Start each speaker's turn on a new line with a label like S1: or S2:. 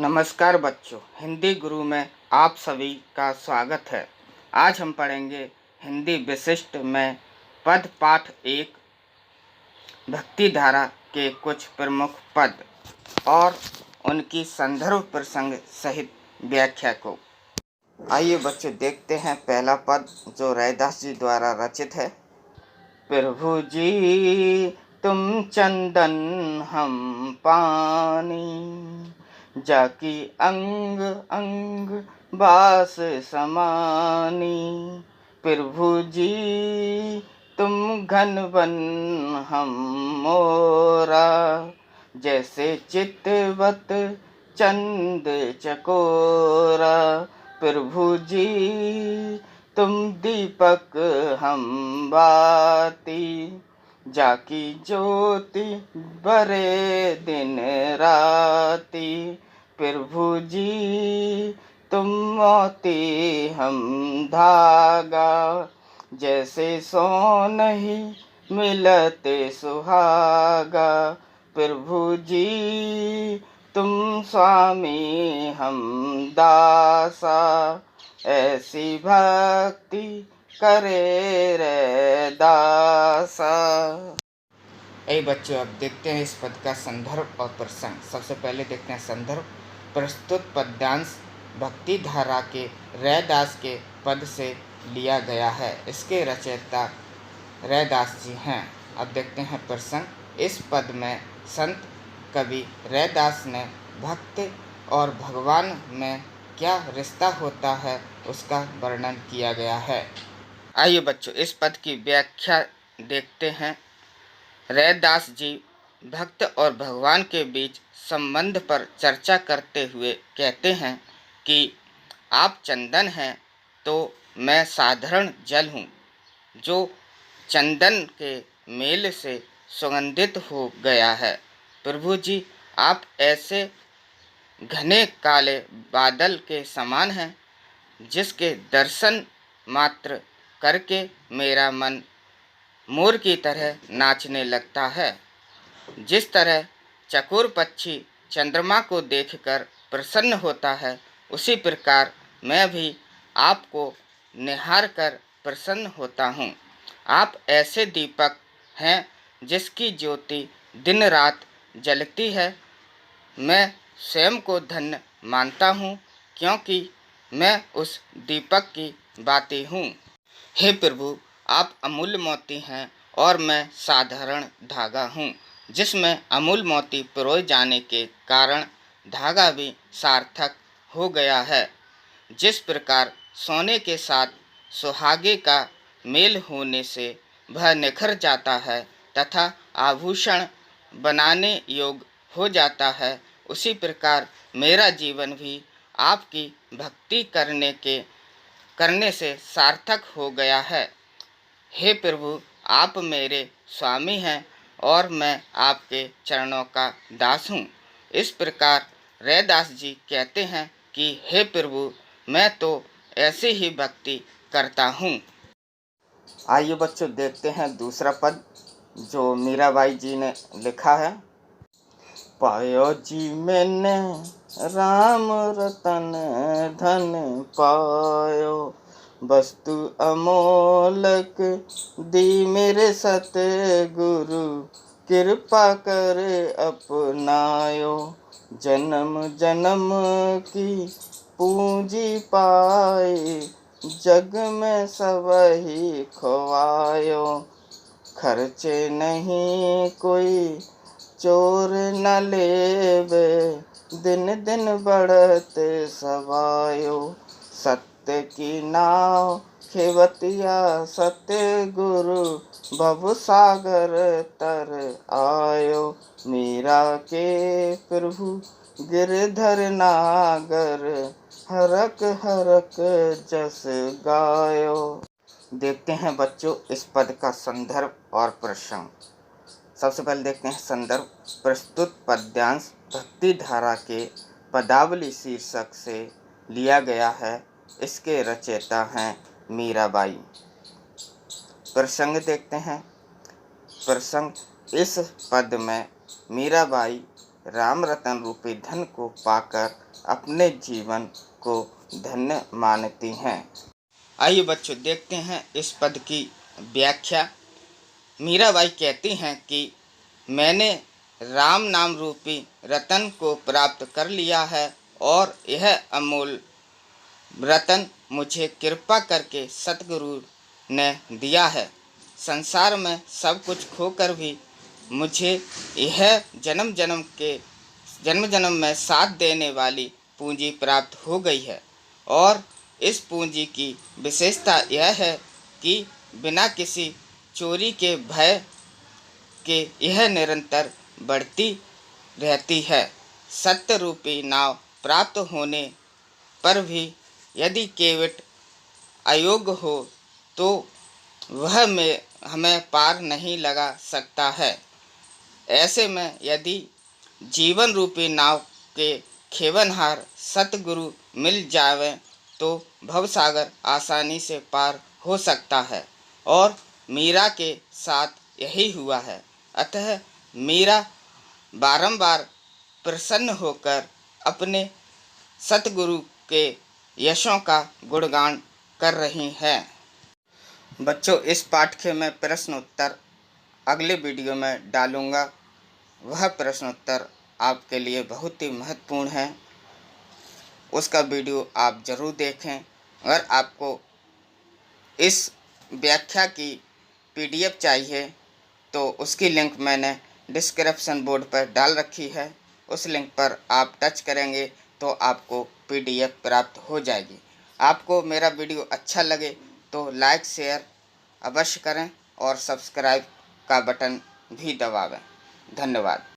S1: नमस्कार बच्चों, हिंदी गुरु में आप सभी का स्वागत है। आज हम पढ़ेंगे हिंदी विशिष्ट में पद पाठ 1 भक्ति धारा के कुछ प्रमुख पद और उनकी संदर्भ प्रसंग सहित व्याख्या को। आइए बच्चों देखते हैं पहला पद जो रैदास जी द्वारा रचित है। प्रभु जी तुम चंदन हम पानी, जाकी अंग अंग बास समानी। प्रभु जी तुम घन वन हम मोरा, जैसे चितवत चंद चकोरा। प्रभु जी तुम दीपक हम बाती, जाकी ज्योति बरे दिन राती। प्रभु जी तुम मोती हम धागा, जैसे सोनहि मिलते सुहागा। प्रभु जी तुम स्वामी हम दासा, ऐसी भक्ति करे रे दासा। बच्चों अब देखते हैं इस पद का संदर्भ और प्रसंग। सबसे पहले देखते हैं संदर्भ। प्रस्तुत पद्यांश भक्ति धारा के रैदास के पद से लिया गया है। इसके रचयिता रैदास जी हैं। अब देखते हैं प्रसंग। इस पद में संत कवि रैदास ने भक्त और भगवान में क्या रिश्ता होता है उसका वर्णन किया गया है। आइए बच्चों इस पद की व्याख्या देखते हैं। रैदास जी भक्त और भगवान के बीच संबंध पर चर्चा करते हुए कहते हैं कि आप चंदन हैं तो मैं साधारण जल हूँ, जो चंदन के मेल से सुगंधित हो गया है। प्रभु जी आप ऐसे घने काले बादल के समान हैं, जिसके दर्शन मात्र करके मेरा मन मोर की तरह नाचने लगता है। जिस तरह चकोर पक्षी चंद्रमा को देखकर प्रसन्न होता है, उसी प्रकार मैं भी आपको निहार कर प्रसन्न होता हूँ। आप ऐसे दीपक हैं जिसकी ज्योति दिन रात जलती है। मैं स्वयं को धन्य मानता हूँ, क्योंकि मैं उस दीपक की बाती हूँ। हे प्रभु आप अमूल्य मोती हैं और मैं साधारण धागा हूँ, जिसमें अमूल्य मोती पिरोए जाने के कारण धागा भी सार्थक हो गया है। जिस प्रकार सोने के साथ सुहागे का मेल होने से वह निखर जाता है तथा आभूषण बनाने योग्य हो जाता है, उसी प्रकार मेरा जीवन भी आपकी भक्ति करने से सार्थक हो गया है। हे प्रभु आप मेरे स्वामी हैं और मैं आपके चरणों का दास हूँ। इस प्रकार रैदास जी कहते हैं कि हे प्रभु मैं तो ऐसी ही भक्ति करता हूँ। आइए बच्चों देखते हैं दूसरा पद जो मीराबाई जी ने लिखा है। पायो जी मैंने राम रतन धन पायो, वस्तु अमोलक दी मेरे सतगुरु, कृपा कर अपनायो। जन्म जन्म की पूंजी पाए, जग में सबही खोवायो। खर्चे नहीं कोई चोर न लेवे, दिन दिन बढ़त सवायो। सत्य की नाव खेवतिया सत्य गुरु, भव सागर तर आयो। मीरा के प्रभु गिरधर नागर, हरक हरक जस गायो। देखते हैं बच्चों इस पद का संदर्भ और प्रसंग। सबसे पहले देखते हैं संदर्भ। प्रस्तुत पद्यांश भक्ति धारा के पदावली शीर्षक से लिया गया है। इसके रचयिता हैं मीराबाई। प्रसंग देखते हैं। प्रसंग, इस पद में मीराबाई राम रतन रूपी धन को पाकर अपने जीवन को धन्य मानती हैं। आइए बच्चों देखते हैं इस पद की व्याख्या। मीराबाई कहती हैं कि मैंने राम नाम रूपी रतन को प्राप्त कर लिया है और यह अमूल्य रतन मुझे कृपा करके सतगुरु ने दिया है। संसार में सब कुछ खोकर भी मुझे यह जन्म जन्म में साथ देने वाली पूंजी प्राप्त हो गई है और इस पूंजी की विशेषता यह है कि बिना किसी चोरी के भय के यह निरंतर बढ़ती रहती है। सत्य रूपी नाव प्राप्त होने पर भी यदि केवट अयोग्य हो तो वह में हमें पार नहीं लगा सकता है। ऐसे में यदि जीवन रूपी नाव के खेवनहार सतगुरु मिल जावे तो भवसागर आसानी से पार हो सकता है और मीरा के साथ यही हुआ है। अतः मीरा बारंबार प्रसन्न होकर अपने सतगुरु के यशों का गुणगान कर रही हैं। बच्चों इस पाठ के मैं प्रश्न उत्तर अगले वीडियो में डालूँगा। वह प्रश्न उत्तर आपके लिए बहुत ही महत्वपूर्ण है, उसका वीडियो आप ज़रूर देखें। अगर आपको इस व्याख्या की PDF चाहिए तो उसकी लिंक मैंने डिस्क्रिप्शन बोर्ड पर डाल रखी है। उस लिंक पर आप टच करेंगे तो आपको PDF प्राप्त हो जाएगी। आपको मेरा वीडियो अच्छा लगे तो लाइक शेयर अवश्य करें और सब्सक्राइब का बटन भी दबावें। धन्यवाद।